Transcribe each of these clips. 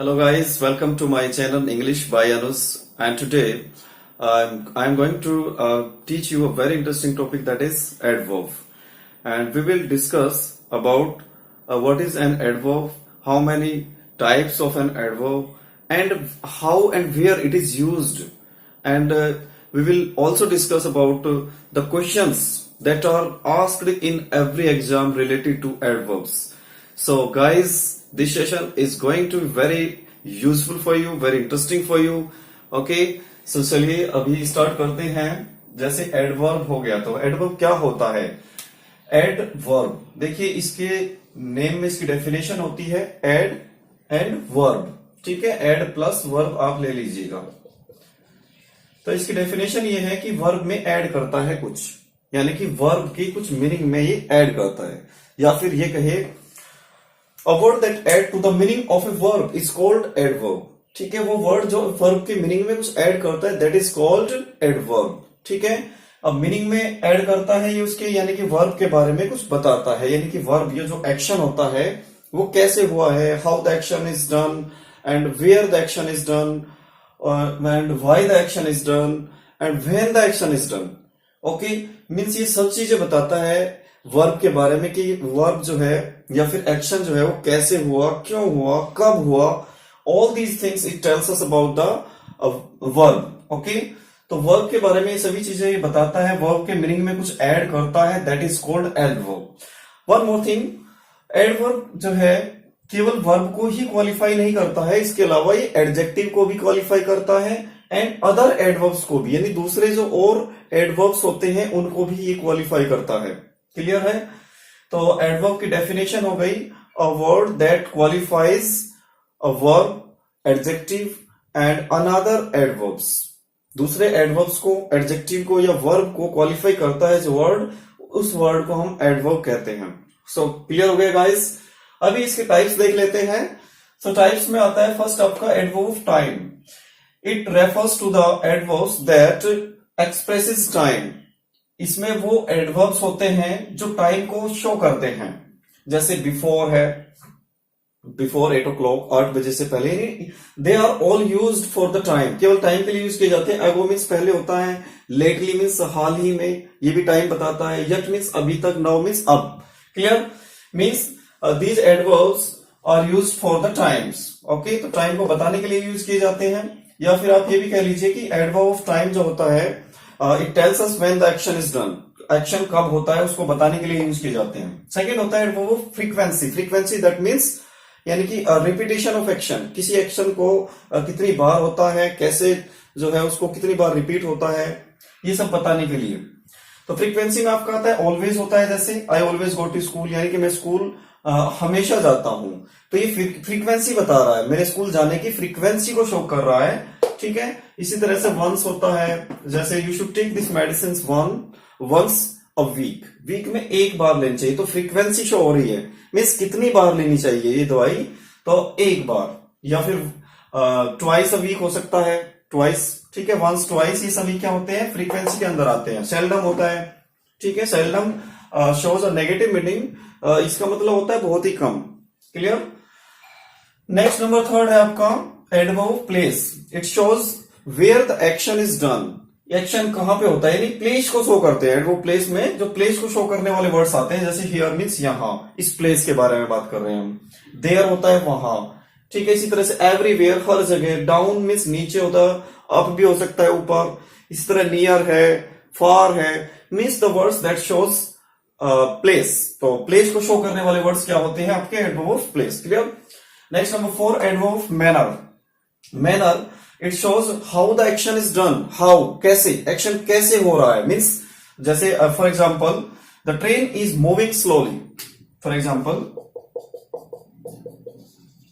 Hello guys, welcome to my channel English by Anus, and today I'm going to teach you a very interesting topic, that is adverb, and we will discuss about what is an adverb, how many types of an adverb, and how and where it is used, and we will also discuss about the questions that are asked in every exam related to adverbs. So guys, this session is going to be very useful for you, very interesting for you. Okay, so चलिए अभी start करते हैं। जैसे adverb हो गया, तो adverb क्या होता है? एडवर्ब, देखिए इसके नेम में इसकी डेफिनेशन होती है एड एंड वर्ब। ठीक है, एड प्लस वर्ब आप ले लीजिएगा। तो इसकी डेफिनेशन ये है कि वर्ब में ऐड करता है कुछ, यानी कि वर्ब की कुछ मीनिंग में ये ऐड करता है, या फिर ये कहे A word that add to the meaning of a verb is called adverb. ठीक है, वो वर्ड जो वर्ब के मीनिंग में कुछ ऐड करता है, that is called adverb. ठीक है, अब मीनिंग में ऐड करता है ये उसके, यानी कि वर्ब के बारे में कुछ बताता है, यानी कि वर्ब ये जो एक्शन होता है वो कैसे हुआ है, how the action is done and where the action is done and why the action is done and when the action is done. Okay, means ये सब चीजें बताता है वर्ब के बारे में कि वर्ब जो है या फिर एक्शन जो है वो कैसे हुआ, क्यों हुआ, कब हुआ। All these things it tells us about the verb. Okay, तो वर्ब के बारे में ये सभी चीजें ये बताता है, वर्ब के मीनिंग में कुछ ऐड करता है, that is called adverb. One more thing, adverb जो है केवल वर्ब को ही क्वालिफाई नहीं करता है, इसके अलावा ये एडजेक्टिव को भी क्वालिफाई करता है एंड अदर एडवर्ब्स को भी, यानी दूसरे जो और एडवर्ब्स होते हैं उनको भी ये क्वालिफाई करता है। क्लियर है? तो एडवर्ब की डेफिनेशन हो गई, a word that qualifies a verb, adjective and another adverbs. दूसरे एडवर्ब्स को, एडजेक्टिव को या वर्ब को क्वालिफाई करता है जो वर्ड, उस वर्ड को हम एडवर्ब कहते हैं। सो क्लियर हो गया गाइस? अभी इसके टाइप्स देख लेते हैं। सो टाइप्स में आता है फर्स्ट आपका adverb of time. It refers to the adverbs that expresses time. इसमें वो एडवर्ब्स होते हैं जो टाइम को शो करते हैं, जैसे बिफोर है, बिफोर 8 o'clock, 8 बजे से पहले। They are all used for the time, केवल टाइम के लिए यूज किए जाते हैं। अगो मीन्स पहले होता है, लेटली मीन्स हाल ही में, ये भी टाइम बताता है। यट मीन्स अभी तक, नाउ मीन्स अब। Clear? Means these adverbs are used for the times. Okay, तो टाइम को बताने के लिए यूज किए जाते हैं। या फिर आप ये भी कह लीजिए कि एडवर्ब ऑफ टाइम जो होता है, it tells us when the action is done. Action कब होता है उसको बताने के लिए यूज किए जाते हैं। सेकंड होता है adverb of frequency. Frequency that means यानी कि रिपीटेशन ऑफ एक्शन, किसी एक्शन को कितनी बार होता है, कैसे जो है उसको कितनी बार रिपीट होता है, ये सब बताने के लिए। तो फ्रीक्वेंसी में आपका आता है ऑलवेज होता है, जैसे I always go to school, यानी कि मैं स्कूल हमेशा जाता हूं। तो ये फ्रीक्वेंसी बता रहा है, मेरे स्कूल जाने की फ्रीक्वेंसी को शो कर रहा है। ठीक है, इसी तरह से वंस होता है, जैसे you should take this medicine once a week, week में एक बार लेनी चाहिए। तो फ्रीक्वेंसी शो हो रही है, मीन्स कितनी बार लेनी चाहिए ये दवाई, तो एक बार। या फिर ट्वाइस अ वीक हो सकता है, ट्वाइस। ठीक है, वंस, ट्वाइस, ये सभी क्या होते हैं, फ्रीक्वेंसी के अंदर आते हैं। सेल्डम होता है, ठीक है, seldom shows a negative meaning, इसका मतलब होता है बहुत ही कम। क्लियर? नेक्स्ट नंबर थर्ड है आपका adverb of place. It shows where the action is done. Action कहां पे होता है, यानी प्लेस को शो करते हैं। एडवर्ब प्लेस में जो प्लेस को शो करने वाले वर्ड्स आते हैं, जैसे हियर मीन्स यहां, इस प्लेस के बारे में बात कर रहे हैं हम। देयर होता है वहां। ठीक है, इसी तरह से एवरीवेयर, हर जगह। डाउन मीन्स नीचे होता है, अप भी हो सकता है, ऊपर। इसी तरह नियर है, फार है, means the words that shows place. तो प्लेस को शो करने वाले वर्ड्स क्या होते हैं आपके, adverb of place. Clear? Next number 4, adverb of manner. Manner, it shows how the action is done. How, कैसे, एक्शन कैसे हो रहा है, मीन्स जैसे for example the train is moving slowly. For example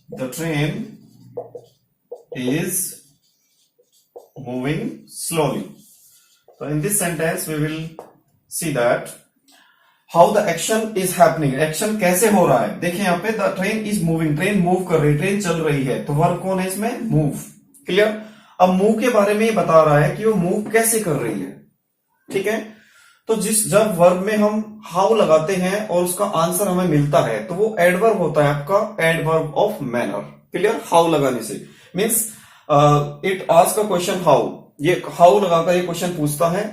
the train is moving slowly. तो in this sentence we will see that how the action is happening, action कैसे हो रहा है। देखिए यहाँ पे the train is moving, train move कर रही है, ट्रेन चल रही है। तो वर्ब कौन है इसमें, मूव। क्लियर? अब मूव के बारे में ये बता रहा है कि वो मूव कैसे कर रही है। ठीक है, तो जब वर्ब में हम हाउ लगाते हैं और उसका आंसर हमें मिलता है, तो वो एडवर्ब होता है आपका, adverb of manner. Clear, how लगाने से means it ask a question how, ये हाउ लगाकर ये क्वेश्चन पूछता है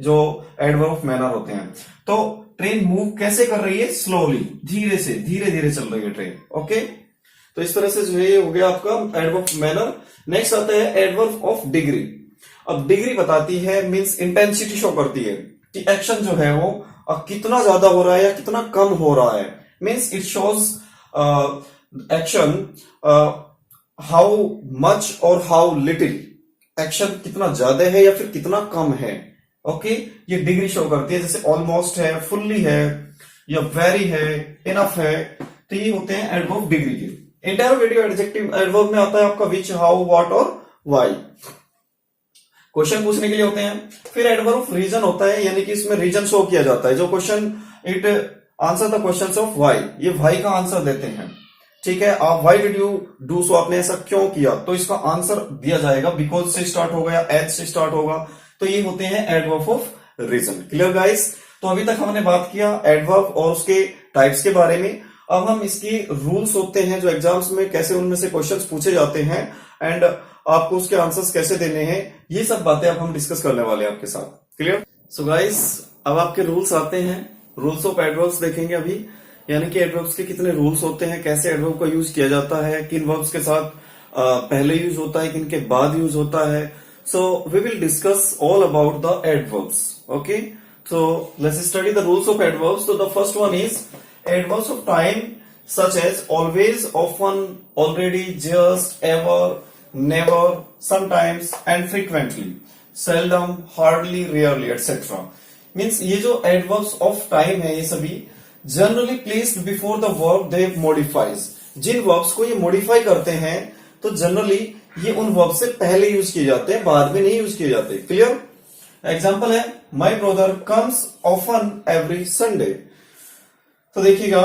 जो एडवर्ब ऑफ मैनर होते हैं। तो ट्रेन मूव कैसे कर रही है, स्लोली, धीरे से, धीरे धीरे चल रही है ट्रेन। ओके, तो इस तरह से जो है ये हो गया आपका एडवर्ब ऑफ मैनर। नेक्स्ट आता है एडवर्ब ऑफ डिग्री। अब डिग्री बताती है मीन्स इंटेंसिटी शो करती है कि एक्शन जो है वो कितना ज्यादा हो रहा है या कितना कम हो रहा है। Means it shows action how much और हाउ लिटिल, एक्शन कितना ज्यादा है या फिर कितना कम है। ओके, ये डिग्री शो करती है, जैसे ऑलमोस्ट है, फुल्ली है या वेरी है, इनफ है, तो ये होते हैं एडवर्ब डिग्री के। इंटरोगेटिव एडजेक्टिव एडवर्ब में आता है आपका विच, हाउ, व्हाट और व्हाई, क्वेश्चन पूछने के लिए होते हैं। फिर एडवर्ब ऑफ रीजन होता है, यानी कि इसमें रीजन शो किया जाता है, जो question it answer the questions of why, ये व्हाई का आंसर देते हैं। ठीक है, आप why did you do so, आपने ऐसा क्यों किया, तो इसका आंसर दिया जाएगा, बिकॉज से स्टार्ट होगा या एज से स्टार्ट होगा, तो ये होते हैं adverb of reason. Clear guys, तो अभी तक हमने बात किया एडवर्ब और उसके टाइप्स के बारे में। अब हम इसकी रूल्स होते हैं जो एग्जाम्स में कैसे उनमें से क्वेश्चंस पूछे जाते हैं एंड आपको उसके आंसर्स कैसे देने हैं, ये सब बातें अब हम डिस्कस करने वाले हैं आपके साथ। क्लियर, सो गाइस अब आपके रूल्स आते हैं, रूल्स ऑफ एडवर्ब्स देखेंगे अभी, यानी कि एडवर्ब्स के कितने रूल्स होते हैं, कैसे एडवर्ब का यूज किया जाता है, किन वर्ब्स के साथ पहले यूज होता है, किन के बाद यूज होता है। So we will discuss all about the adverbs. Okay, so let's study the rules of adverbs. तो the first one is adverbs of time such as always, often, already, just, ever, never, sometimes and frequently, seldom, hardly, rarely, etc. Means ये जो adverbs of time है ये सभी generally placed before the verb they modifies, जिन verbs को ये modify करते हैं तो जनरली ये उन वर्ब से पहले यूज किए जाते हैं, बाद में नहीं यूज किए जाते। क्लियर, एग्जाम्पल है my brother comes often every Sunday. तो देखिएगा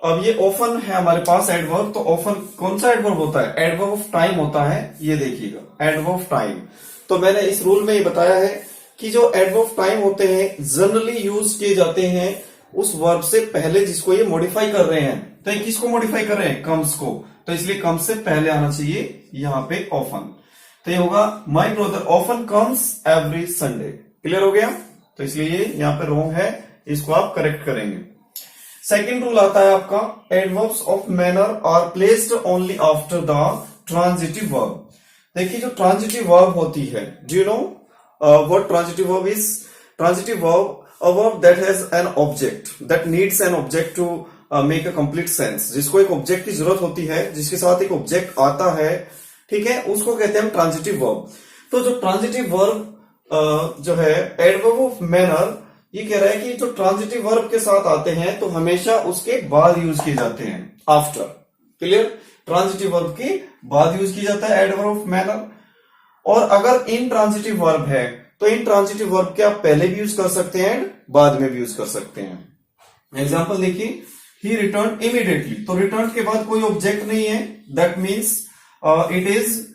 अब ये ऑफन है हमारे पास एडवर्ब, तो ऑफन कौन सा एडवर्ब होता है, एडवर्ब ऑफ टाइम होता है। ये देखिएगा एडवर्ब ऑफ टाइम, तो मैंने इस रूल में ये बताया है कि जो एडवर्ब ऑफ टाइम होते हैं जनरली यूज किए जाते हैं उस वर्ब से पहले जिसको ये मॉडिफाई कर रहे हैं। तो ये किसको मॉडिफाई कर रहे हैं, कम्स को, तो इसलिए कम्स से पहले आना चाहिए यहाँ पे ऑफन। तो ये होगा my brother often comes every Sunday. Clear हो गया, तो इसलिए ये यहाँ पे रॉन्ग है, इसको आप करेक्ट करेंगे। सेकेंड रूल आता है आपका adverbs of manner are placed only after the transitive verb. देखिए जो ट्रांजिटिव वर्ब होती है, do you know what transitive verb is? Transitive verb a verb that has an object, that needs an object to make a complete sense, जिसको एक object की जरूरत होती है, जिसके साथ एक ऑब्जेक्ट आता है, ठीक है, उसको कहते हैं ट्रांजिटिव वर्ब। तो जो ट्रांजिटिव वर्ब जो है एडवर्ब ऑफ मैनर, ये कह रहा है कि जो ट्रांजिटिव वर्ब के साथ आते हैं तो हमेशा उसके बाद यूज किए जाते हैं, आफ्टर। क्लियर, ट्रांजिटिव वर्ब के बाद यूज किया जाता है एडवर्ब ऑफ मैनर। और अगर इन ट्रांजिटिव वर्ब है तो इन ट्रांजिटिव वर्ब के आप पहले भी यूज कर सकते हैं एंड बाद में भी यूज कर सकते हैं। एग्जाम्पल देखिए, ही रिटर्न इमीडिएटली, तो रिटर्न के बाद कोई ऑब्जेक्ट नहीं है, that means it is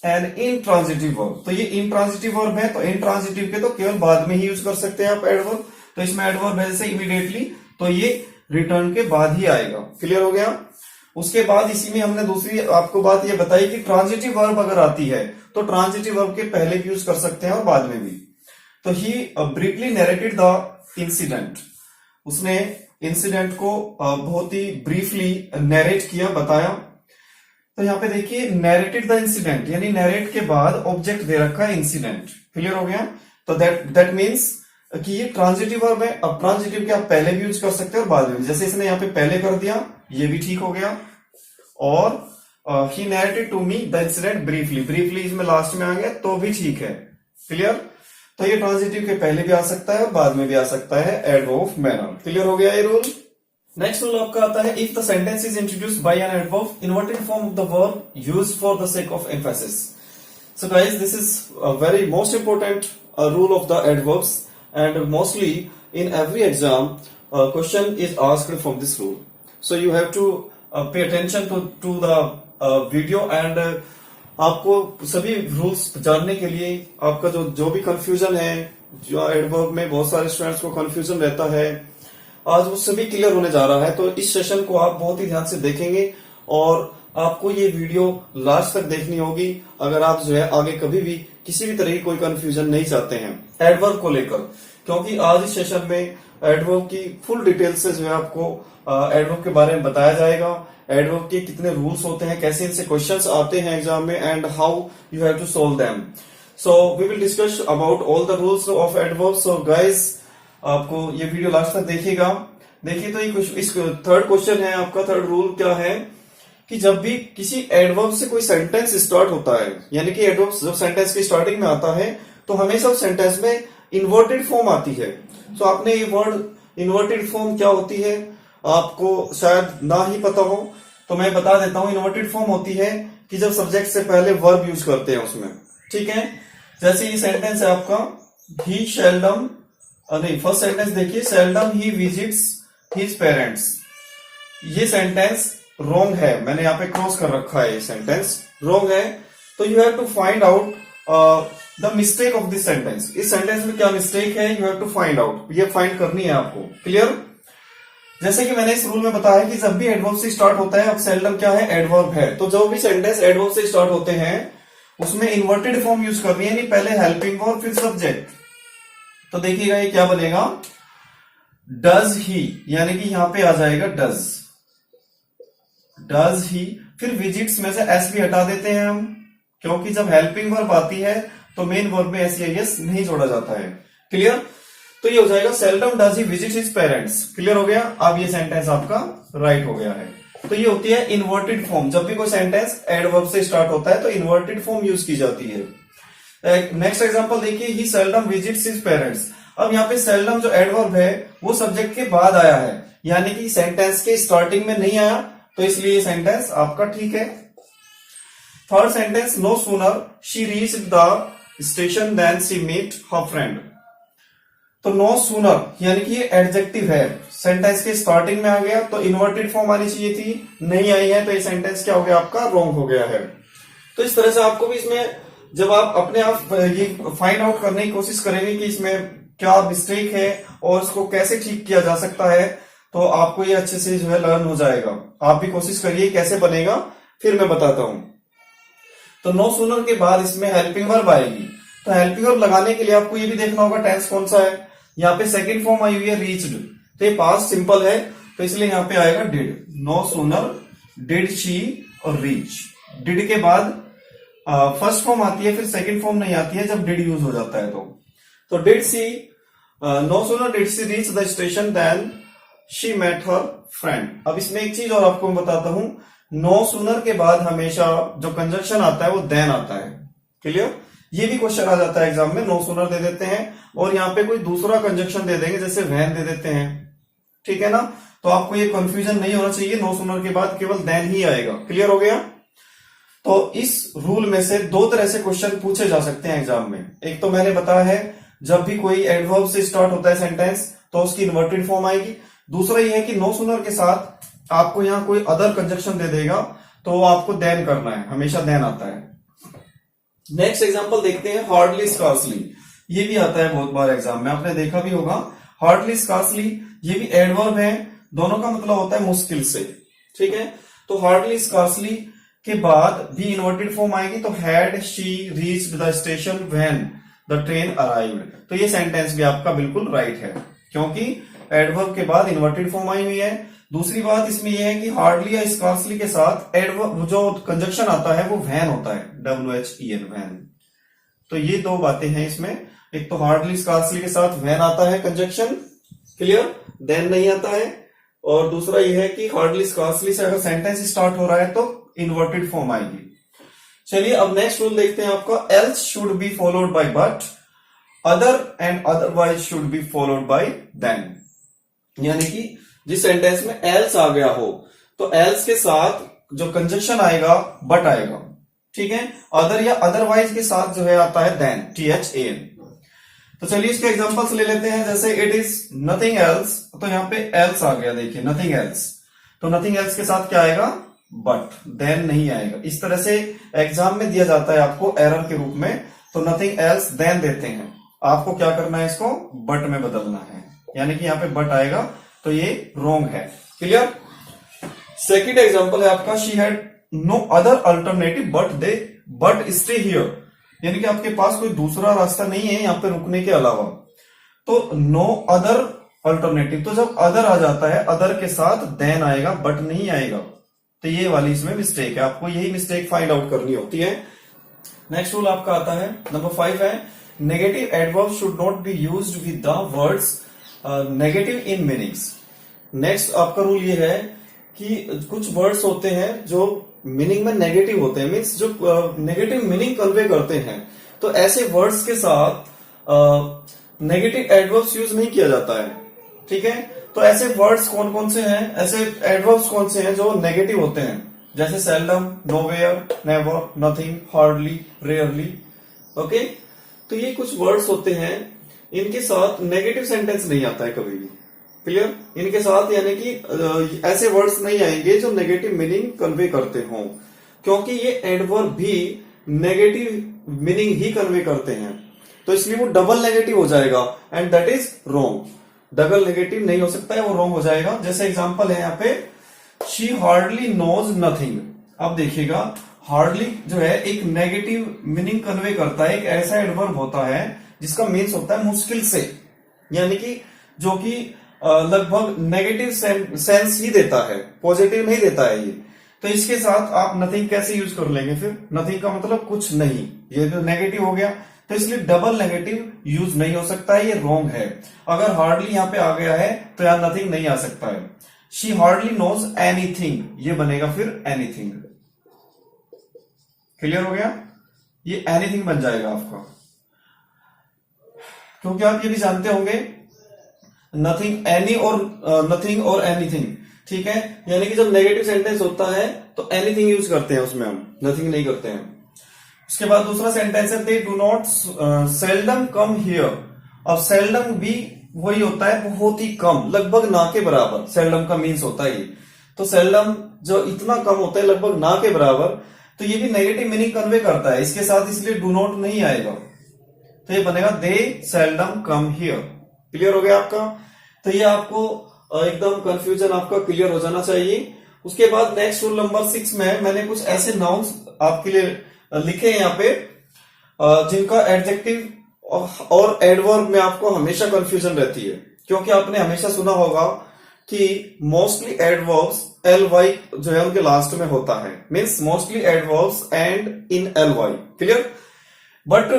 an intransitive verb. तो ये इंट्रांजिटिव वर्ब है, तो इंट्रांजिटिव के तो केवल बाद में ही यूज कर सकते हैं आप एडवर्ब। तो इसमें एडवर्ब है जैसे इमीडिएटली, तो ये रिटर्न के बाद ही आएगा। क्लियर हो गया। उसके बाद इसी में हमने दूसरी आपको बात ये बताई कि ट्रांजिटिव वर्ब अगर आती है तो ट्रांजिटिव वर्ब के पहले भी यूज कर सकते हैं और बाद में भी। तो ही ब्रीफली नरेटेड द इंसिडेंट, उसने इंसिडेंट को बहुत ही ब्रीफली नरेट किया, बताया। तो यहाँ पे देखिए नैरेटेड द इंसिडेंट, यानी नैरेट के बाद ऑब्जेक्ट दे रखा है इंसिडेंट। क्लियर हो गया। तो दैट मीन्स कि ये ट्रांजिटिव वर्ब है। अब ट्रांजिटिव के आप पहले भी यूज कर सकते हैं और बाद में, जैसे इसने यहाँ पे पहले कर दिया, ये भी ठीक हो गया। और he narrated to me the incident briefly, briefly इसमें लास्ट में आ गया तो भी ठीक है। क्लियर, तो ये ट्रांजिटिव के पहले भी आ सकता है और बाद में भी आ सकता है एडवर्ब ऑफ मैनर। क्लियर हो गया ये रूल। नेक्स्ट रूल आपका आता है if the sentence is introduced by an adverb inverted form of the verb used for the sake of emphasis. So guys this is a very most important rule of the adverbs and mostly in every exam question is asked from this rule, so you have to pay attention to the video and आपको सभी rules जानने के लिए आपका जो भी confusion है, जो एडवर्ब में बहुत सारे स्टूडेंट्स को कंफ्यूजन रहता है, आज वो सभी क्लियर होने जा रहा है। तो इस सेशन को आप बहुत ही ध्यान से देखेंगे और आपको ये वीडियो लास्ट तक देखनी होगी अगर आप जो है आगे कभी भी किसी भी तरह की कोई कंफ्यूजन नहीं चाहते हैं एडवर्ब को लेकर, क्योंकि आज इस सेशन में एडवर्ब की फुल डिटेल से जो है आपको एडवर्ब के बारे में बताया जाएगा। एडवर्ब के कितने रूल्स होते हैं, कैसे इनसे क्वेश्चंस आते हैं एग्जाम में, and how you have to solve them. So we will discuss about all the rules of adverb. So guys, आपको ये वीडियो लास्ट तक देखिएगा। देखिए तो इस थर्ड क्वेश्चन है आपका, थर्ड रूल क्या है कि जब भी किसी एडवर्ब से कोई सेंटेंस स्टार्ट होता है, यानी कि एडवर्ब जब सेंटेंस की स्टार्टिंग में आता है तो हमेशा उस सेंटेंस में इन्वर्टेड फॉर्म आती है। तो आपने ये वर्ड इन्वर्टेड फॉर्म क्या होती है आपको शायद ना ही पता हो, तो मैं बता देता हूं। इन्वर्टेड फॉर्म होती है कि जब सब्जेक्ट से पहले वर्ब यूज करते हैं उसमें, ठीक है। जैसे ये सेंटेंस है आपका, ही सेल्डम, नहीं फर्स्ट सेंटेंस देखिए, सेल्डम ही विजिट्स हिज पेरेंट्स। ये सेंटेंस रॉन्ग है, मैंने यहाँ पे क्रॉस कर रखा है, ये सेंटेंस रॉन्ग है। तो you have to find out the mistake of this sentence. इस सेंटेंस में क्या मिस्टेक है, you have to find out, ये फाइंड करनी है आपको। क्लियर? जैसे कि मैंने इस रूल में बताया कि जब भी एडवर्ब से स्टार्ट होता है, अब सेल्डम क्या है, एडवर्ब है, तो जो भी सेंटेंस एडवर्ब से स्टार्ट होते हैं उसमें इन्वर्टेड फॉर्म यूज करनी है, यानी पहले हेल्पिंग वर्ब फिर सब्जेक्ट। तो देखिएगा ये क्या बनेगा, डज ही, यानी कि यहां पे आ जाएगा डज, डज ही। फिर विजिट्स में से एस भी हटा देते हैं हम, क्योंकि जब हेल्पिंग वर्ब आती है तो मेन वर्ब में एस या यस नहीं जोड़ा जाता है। क्लियर? तो ये हो जाएगा seldom does he visit his parents. Clear हो गया? अब ये सेंटेंस आपका राइट हो गया है। तो ये होती है इन्वर्टेड फॉर्म। जब भी कोई सेंटेंस एडवर्ब से स्टार्ट होता है तो इन्वर्टेड फॉर्म यूज की जाती है। नेक्स्ट एग्जांपल देखिए, ही सेल्डम विजिट्स हिज पेरेंट्स। अब यहाँ पे सेल्डम जो एडवर्ब है वो सब्जेक्ट के बाद आया है, यानी कि सेंटेंस के स्टार्टिंग में नहीं आया, तो इसलिए ये सेंटेंस आपका ठीक है। Third sentence, no sooner she reached the station then she meet her friend. तो नो सूनर यानी कि ये एडजेक्टिव है, सेंटेंस के स्टार्टिंग में आ गया, तो इन्वर्टेड फॉर्म आनी चाहिए थी, नहीं आई है, तो ये सेंटेंस क्या हो गया आपका, रॉन्ग हो गया है। तो इस तरह से आपको भी इसमें जब आप अपने आप ये फाइंड आउट करने की कोशिश करेंगे कि इसमें क्या मिस्टेक है और इसको कैसे ठीक किया जा सकता है, तो आपको ये अच्छे से जो है लर्न हो जाएगा। आप भी कोशिश करिए कैसे बनेगा, फिर मैं बताता हूं। तो नो सूनर के बाद इसमें हेल्पिंग वर्ब आएगी, तो हेल्पिंग वर्ब लगाने के लिए आपको ये भी देखना होगा टेंस कौन सा है। यहाँ पे सेकंड फॉर्म आई हुई है रीच्ड, तो ये पास्ट सिंपल है, तो इसलिए यहाँ पे आएगा did. No sooner did she और रीच। डिड के बाद फर्स्ट फॉर्म आती है, फिर सेकंड फॉर्म नहीं आती है जब डिड यूज हो जाता है। तो did she, no sooner did she reach the station then she met her friend. अब इसमें एक चीज और आपको मैं बताता हूं, नो सूनर के बाद हमेशा जो कंजक्शन आता है वो देन आता है। क्लियर? ये भी क्वेश्चन आ जाता है एग्जाम में, नो सूनर दे देते हैं और यहाँ पे कोई दूसरा कंजक्शन दे देंगे, जैसे वैन दे देते हैं, ठीक है ना। तो आपको ये कंफ्यूजन नहीं होना चाहिए, नो सूनर के बाद केवल देन ही आएगा। क्लियर हो गया? तो इस रूल में से दो तरह से क्वेश्चन पूछे जा सकते हैं एग्जाम में। एक तो मैंने बताया है, जब भी कोई एडवर्ब से स्टार्ट होता है सेंटेंस तो उसकी इन्वर्टेड फॉर्म आएगी। दूसरा ये है कि नो सूनर के साथ आपको यहाँ कोई अदर कंजक्शन दे देगा तो आपको देन करना है, हमेशा देन आता है। नेक्स्ट एग्जांपल देखते हैं, हार्डली स्कार्सली। ये भी आता है बहुत बार एग्जाम में, आपने देखा भी होगा। हार्डली स्कार्सली ये भी एडवर्ब है, दोनों का मतलब होता है मुश्किल से, ठीक है। तो हार्डली स्कार्सली के बाद भी इन्वर्टेड फॉर्म आएगी, तो had she reached the station when the train arrived. तो ये सेंटेंस भी आपका बिल्कुल राइट है, क्योंकि एडवर्ब के बाद इन्वर्टेड फॉर्म आई हुई है। दूसरी बात इसमें यह है कि हार्डली या स्कार्सली के साथ एडवर्ब जो कंजक्शन आता है वो वैन होता है, WHEN, वैन। तो ये दो बातें हैं इसमें, एक तो हार्डली स्कार्सली के साथ वैन आता है कंजक्शन, क्लियर, देन नहीं आता है। और दूसरा यह है कि हार्डली स्कार्सली से अगर सेंटेंस स्टार्ट हो रहा है तो इन्वर्टेड फॉर्म आएगी। चलिए अब नेक्स्ट रूल देखते हैं आपका, else should be followed by but, other and otherwise should be followed by then. यानी कि जिस सेंटेंस में एल्स आ गया हो तो एल्स के साथ जो कंजक्शन आएगा बट आएगा, ठीक है। अदर या अदरवाइज के साथ जो है आता है देन, THAN। तो चलिए इसके एग्जांपल्स ले लेते हैं। जैसे इट इज नथिंग एल्स, तो यहाँ पे एल्स आ गया, देखिए नथिंग एल्स, तो नथिंग एल्स के साथ क्या आएगा, बट, देन नहीं आएगा। इस तरह से एग्जाम में दिया जाता है आपको एरर के रूप में, तो नथिंग एल्स देन देते हैं, आपको क्या करना है, इसको बट में बदलना है, यानी कि यहाँ पे बट आएगा, तो ये रॉन्ग है। क्लियर? सेकंड एग्जांपल है आपका, she had no other alternative but stay here, यानी कि आपके पास कोई दूसरा रास्ता नहीं है यहाँ पे रुकने के अलावा। तो नो अदर अल्टरनेटिव, तो जब अदर आ जाता है अदर के साथ देन आएगा, बट नहीं आएगा। तो ये वाली इसमें मिस्टेक है, आपको यही मिस्टेक फाइंड आउट करनी होती है। नेक्स्ट रूल आपका आता है नंबर 5 है, negative adverb should not be used with the words negative in meanings. Next आपका रूल ये है कि कुछ वर्ड्स होते हैं जो मीनिंग में नेगेटिव होते हैं, मीन्स जो नेगेटिव मीनिंग कन्वे करते हैं, तो ऐसे वर्ड्स के साथ नेगेटिव एडवर्ब्स यूज नहीं किया जाता है। ठीक है, तो ऐसे वर्ड्स कौन कौन से हैं, ऐसे एडवर्ब्स कौन से हैं जो नेगेटिव होते हैं, जैसे seldom, nowhere, never, nothing, hardly, rarely. Okay, तो ये कुछ वर्ड्स होते हैं, इनके साथ नेगेटिव सेंटेंस नहीं आता है कभी भी। क्लियर, इनके साथ यानी कि ऐसे वर्ड्स नहीं आएंगे जो नेगेटिव मीनिंग कन्वे करते हों, क्योंकि ये एडवर्ब भी नेगेटिव मीनिंग ही कन्वे करते हैं, तो इसलिए वो डबल नेगेटिव हो जाएगा and that is wrong. Double negative नहीं हो सकता है, वो रॉन्ग हो जाएगा। जैसे एग्जांपल है यहाँ पे, शी हार्डली नोज नथिंग। अब देखिएगा, हार्डली जो है एक नेगेटिव मीनिंग कन्वे करता है, एक ऐसा एडवर्ब होता है जिसका मीन्स होता है मुश्किल से, यानी कि जो कि लगभग नेगेटिव सेंस ही देता है, पॉजिटिव नहीं देता है ये। तो इसके साथ आप नथिंग कैसे यूज कर लेंगे, फिर नथिंग का मतलब कुछ नहीं, ये तो नेगेटिव हो गया, तो इसलिए डबल नेगेटिव यूज नहीं हो सकता है, ये रॉन्ग है। अगर हार्डली यहाँ पे आ गया है तो यहाँ नथिंग नहीं आ सकता है। शी हार्डली नोज एनीथिंग, ये बनेगा फिर एनीथिंग। क्लियर हो गया, ये एनीथिंग बन जाएगा आपका, क्योंकि आप ये भी जानते होंगे नथिंग एनी और नथिंग और एनीथिंग। ठीक है, यानी कि जब नेगेटिव सेंटेंस होता है तो एनीथिंग यूज करते हैं उसमें, हम नथिंग नहीं करते हैं। उसके बाद दूसरा सेंटेंस है, they do not seldom come here. अब सेल्डम भी वही होता है, बहुत ही कम, लगभग ना के बराबर, सेल्डम का मीन्स होता है ये। तो सेल्डम जो इतना कम होता है, लगभग ना के बराबर, तो ये भी नेगेटिव मीनिंग कन्वे करता है इसके साथ, इसलिए डू नॉट नहीं आएगा, तो ये बनेगा दे सेल्डम कम हियर। क्लियर हो गया आपका, तो ये आपको एकदम कंफ्यूजन आपका क्लियर हो जाना चाहिए। उसके बाद नेक्स्ट रूल नंबर 6 में मैंने कुछ ऐसे नाउन्स आपके लिए लिखे हैं यहाँ पे, जिनका एडजेक्टिव और एडवर्ब में आपको हमेशा कंफ्यूजन रहती है, क्योंकि आपने हमेशा सुना होगा कि मोस्टली एडवर्ब्स ly जो है उनके लास्ट में होता है, means mostly adverbs and in ly। Clear, but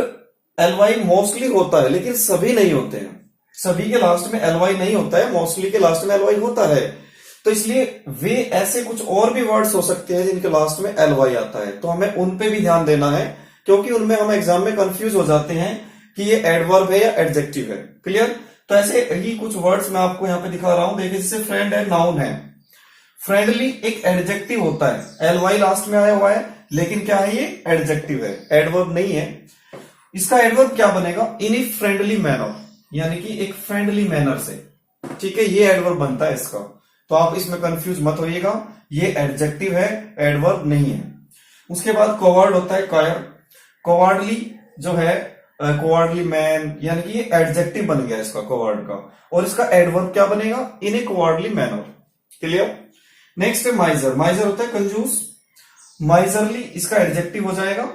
ly mostly होता है लेकिन सभी नहीं होते हैं, सभी के लास्ट में ly नहीं होता है, मोस्टली के लास्ट में ly होता है। तो इसलिए वे ऐसे कुछ और भी वर्ड्स हो सकते हैं जिनके लास्ट में ly आता है, तो हमें उन पे भी ध्यान देना है, क्योंकि उनमें हम एग्जाम में कंफ्यूज हो जाते हैं कि ये एडवर्ब है या एडजेक्टिव है। क्लियर, तो ऐसे ही कुछ वर्ड्स मैं आपको यहाँ पे दिखा रहा हूं। देखिए, जैसे फ्रेंड है, नाउन है। फ्रेंडली एक एडजेक्टिव होता है, ly लास्ट में आया हुआ है, लेकिन क्या है, ये एडजेक्टिव है, एडवर्ब नहीं है। इसका एडवर्ब क्या बनेगा, इन ए फ्रेंडली मैनर, यानी कि एक फ्रेंडली मैनर से। ठीक है, ये एडवर्ब बनता है इसका, तो आप इसमें कंफ्यूज मत होइएगा, ये एडजेक्टिव है, एडवर्ब नहीं है। उसके बाद कोवर्ड होता है, कायर। कोवर्डली जो है, कोवर्डली मैन, यानी कि ये एडजेक्टिव बन गया इसका, कोवर्ड का, और इसका एडवर्ब क्या बनेगा, इन ए कोवर्डली मैनर। क्लियर। नेक्स्ट है माइजर। माइजर होता है कंजूस, माइजरली इसका एडजेक्टिव हो जाएगा,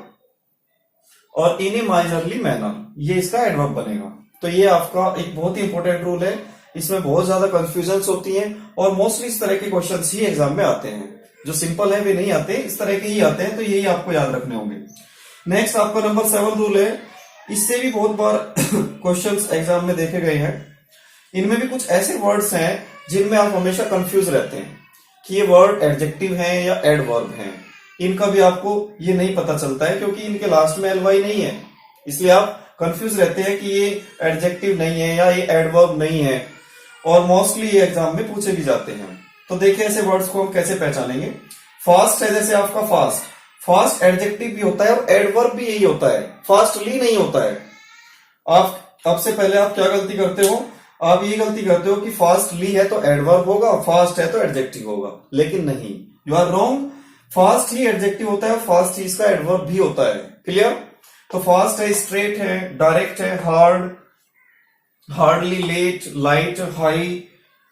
और इन ए माइजरली मैनर ये इसका एडवर्ब बनेगा। तो ये आपका एक बहुत ही इंपॉर्टेंट रूल है, इसमें बहुत ज्यादा कंफ्यूजन होती हैं, और मोस्टली इस तरह के क्वेश्चंस ही एग्जाम में आते हैं, जो सिंपल है वे नहीं आते, इस तरह के ही आते हैं, तो यही आपको याद रखने होंगे। नेक्स्ट आपका नंबर 7 रूल है, इससे भी बहुत बार क्वेश्चंस एग्जाम में देखे गए हैं। इनमें भी कुछ ऐसे वर्ड्स हैं जिनमें आप हमेशा कंफ्यूज रहते हैं कि ये वर्ड एडजेक्टिव हैं या एडवर्ब हैं। इनका भी आपको ये नहीं पता चलता है, क्योंकि इनके लास्ट में ly नहीं है, इसलिए आप कंफ्यूज रहते हैं कि ये एडजेक्टिव नहीं है या ये एडवर्ब नहीं है, और मोस्टली ये एग्जाम में पूछे भी जाते हैं। तो देखिए ऐसे वर्ड्स को हम कैसे पहचानेंगे। फास्ट है, जैसे आपका फास्ट, फास्ट एडजेक्टिव भी होता है और एडवर्ब भी यही होता है, फास्टली नहीं होता है। आप अब से पहले आप क्या गलती करते हो, आप ये गलती करते हो कि फास्टली है तो एडवर्ब होगा, फास्ट है तो एडजेक्टिव होगा, लेकिन नहीं, यू आर रॉन्ग। फास्ट ही एडजेक्टिव होता है, फास्ट ही इसका एडवर्ब भी होता है। क्लियर। तो फास्ट है, स्ट्रेट है, डायरेक्ट है, hard, hardly, late, light, high,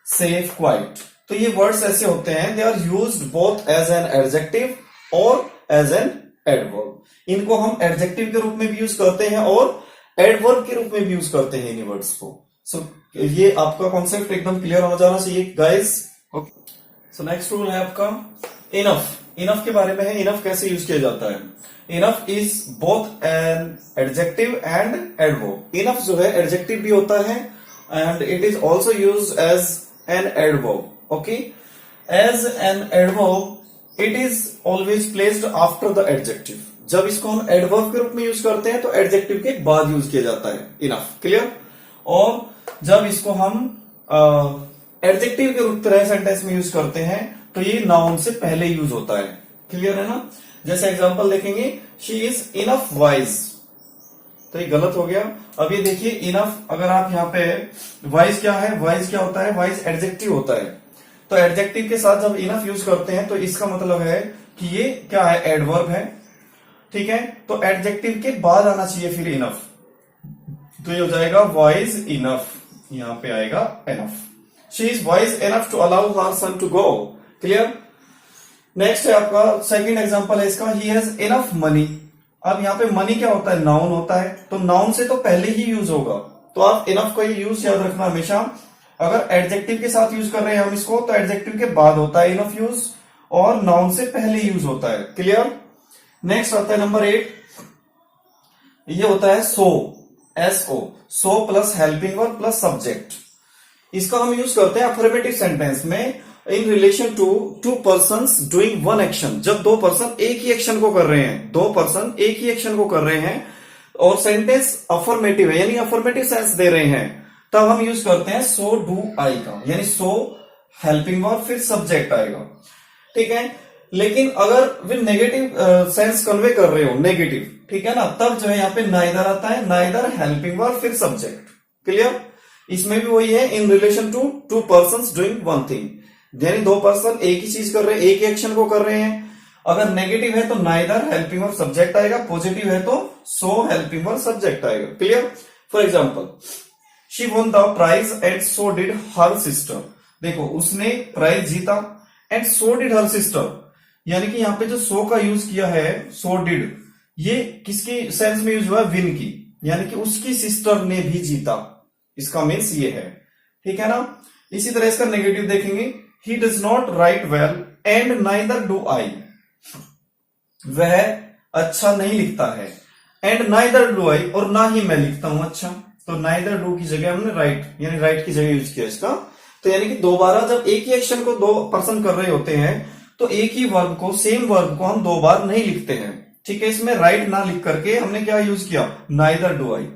safe, quite. तो ये वर्ड्स ऐसे होते हैं, they are used both as an adjective और एज एन एडवर्ब। इनको हम एडजेक्टिव के रूप में भी यूज करते हैं और एडवर्ब के रूप में भी यूज करते हैं इन वर्ड्स को। सो ये आपका कॉन्सेप्ट एकदम क्लियर हो जाना चाहिए guys. Okay, so next rule है आपका इनफ। इनफ के बारे में है, इनफ कैसे यूज किया जाता है। Enough is both an adjective and adverb. Enough जो है एडजेक्टिव भी होता है and it is also use as an adverb. Okay, as an adverb it is always placed after the adjective. जब इसको हम एडवर्ब के रूप में यूज करते हैं तो एडजेक्टिव के बाद यूज किया जाता है इनफ, क्लियर। और जब इसको हम एडजेक्टिव के रूप तरह सेंटेंस में यूज करते हैं तो ये नाउन से पहले यूज होता है, क्लियर है ना। जैसे एग्जांपल देखेंगे, शी इज इनफ वाइज, तो ये गलत हो गया। अब ये देखिए इनफ, अगर आप यहाँ पे वाइज क्या है, वाइज क्या होता है, वाइज एडजेक्टिव होता है। तो एडजेक्टिव के साथ जब इनफ यूज करते हैं तो इसका मतलब है कि ये क्या है, एडवर्ब है, ठीक है। तो एडजेक्टिव के बाद आना चाहिए फिर इनफ, तो ये हो जाएगा वाइज इनफ, यहां पे आएगा enough. She is wise enough to allow her sun to go, clear. Next है आपका सेकंड एग्जांपल है इसका, ही हैज इनफ मनी। अब यहाँ पे मनी क्या होता है, नाउन होता है, तो नाउन से तो पहले ही यूज होगा। तो आप इनफ का ये यूज याद रखना हमेशा। अगर एडजेक्टिव के साथ यूज कर रहे हैं हम इसको तो एडजेक्टिव के बाद होता है इनफ यूज और नाउन से पहले यूज होता है, क्लियर। नेक्स्ट आता है नंबर 8, ये होता है so, SO, so plus helping verb plus subject. इसका हम यूज करते हैं अफर्मेटिव सेंटेंस में in relation to two persons doing one action. जब दो पर्सन एक ही एक्शन को कर रहे हैं, दो पर्सन एक ही एक्शन को कर रहे हैं और सेंटेंस अफर्मेटिव है यानी अफर्मेटिव सेंस दे रहे हैं, तब हम यूज करते हैं सो डू आई का, यानी सो हेल्पिंग वर्ब फिर सब्जेक्ट आएगा, ठीक है। लेकिन अगर वे नेगेटिव सेंस कन्वे कर रहे हो, नेगेटिव, ठीक है ना, तब जो है यहाँ पे नाइदर आता है, नाइदर हेल्पिंग वर्ब फिर सब्जेक्ट, क्लियर। इसमें भी वही है, in relation to two persons doing one thing, यानी दो पर्सन एक ही चीज कर रहे हैं, एक ही एक्शन को कर रहे हैं। अगर नेगेटिव है तो नाइदर हेल्पिंग वर्ब सब्जेक्ट आएगा, पॉजिटिव है तो सो हेल्पिंग वर्ब सब्जेक्ट आएगा, clear. For example, she won the prize and so did her sister. देखो उसने प्राइज जीता and so did her sister, यानी कि यहाँ पे जो सो का यूज किया है, सो डिड, ये किसकी सेंस में यूज हुआ है, विन की, यानी कि उसकी सिस्टर ने भी जीता, इसका मीन्स ये है, ठीक है ना। इसी तरह इसका नेगेटिव देखेंगे, he does not right well and neither do I. वह अच्छा नहीं लिखता है एंड नाइदर डू आई, और ना ही मैं लिखता हूं अच्छा। तो नाइदर डू की जगह हमने राइट, यानी राइट की जगह यूज किया इसका। तो यानी कि दोबारा जब एक ही एक्शन को दो पर्सन कर रहे होते हैं तो एक ही वर्ब को, सेम वर्ब को हम दो बार नहीं लिखते हैं, ठीक है। इसमें राइट ना लिख करके हमने क्या यूज किया, नाइदर डू आई,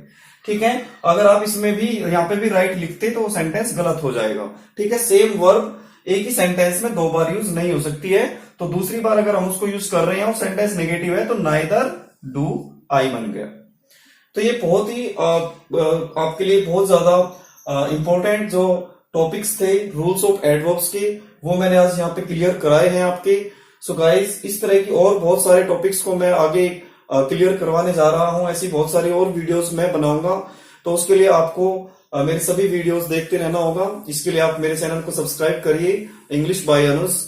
ठीक है। अगर आप इसमें भी यहाँ पे भी राइट लिखते तो सेंटेंस गलत हो जाएगा, ठीक है। सेम वर्ब एक ही सेंटेंस में दो बार यूज नहीं हो सकती है। तो दूसरी बार अगर हम उसको यूज कर रहे हैं और सेंटेंस नेगेटिव है तो नाइदर डू आई बन गया। तो ये बहुत ही आपके लिए बहुत ज्यादा इंपॉर्टेंट जो टॉपिक्स थे रूल्स ऑफ एडवर्ब्स के, वो मैंने आज यहाँ पे क्लियर कराए हैं आपके। सो गाइस, इस तरह की और बहुत सारे टॉपिक्स को मैं आगे क्लियर करवाने जा रहा हूं। ऐसी बहुत सारी और वीडियोस मैं बनाऊंगा, तो उसके लिए आपको मेरे सभी वीडियोस देखते रहना होगा। इसके लिए आप मेरे चैनल को सब्सक्राइब करिए, इंग्लिश बाय अनुज।